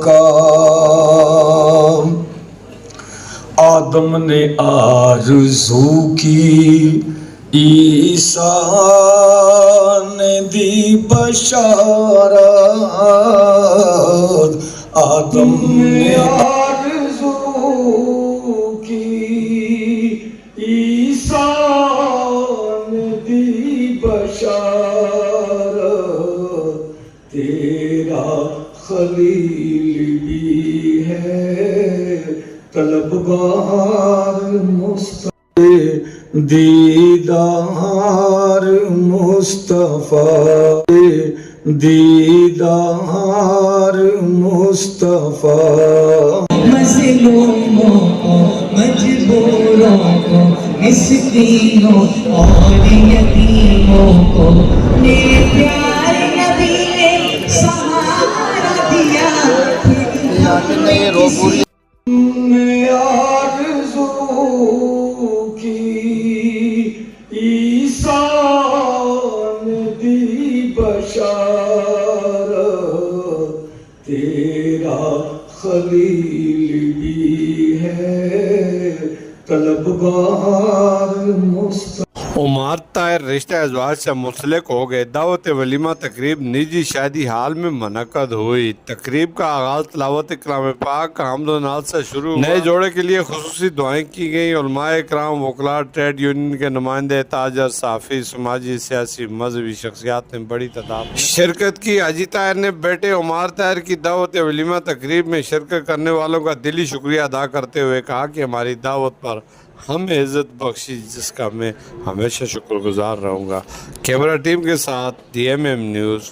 کا آدم نے آرزو کی، عیسیٰ نے دی بشارت۔ آدم نے آرزو کی، عیسیٰ نے دی بشارت۔ تیرا خلیل بھی ہے طلبگار مصطفیٰ، دیدار مصطفیٰ، دیدار مصطفیٰ۔ مظلوموں کو، مجبوروں کو، مسکینوں اور یتیموں کو میرے پیارے نبی نے سہارا دیا۔ آرزو کی، عیسیٰ نے دی بشارت۔ تیرا خلیل بھی ہے طلبگار مصطفیٰ۔ عمار طاہر رشتہ ازواج سے منسلک ہو گئے۔ دعوت ولیمہ تقریب نجی شادی حال میں منعقد ہوئی۔ تقریب کا آغاز تلاوت کلام پاک کا حمد و نعت سے شروع ہوا۔ نئے جوڑے کے لیے خصوصی دعائیں کی گئیں۔ علماء اکرام، وکلاء، ٹریڈ یونین کے نمائندے، تاجر، صحافی، سماجی، سیاسی، مذہبی شخصیات نے بڑی تعداد میں شرکت کی۔ حاجی طاہر نے بیٹے عمار طاہر کی دعوت ولیمہ تقریب میں شرکت کرنے والوں کا دلی شکریہ ادا کرتے ہوئے کہا کہ ہماری دعوت پر ہمیں عزت بخشی، جس کا میں ہمیشہ شکر گزار رہوں گا۔ کیمرہ ٹیم کے ساتھ DMM نیوز۔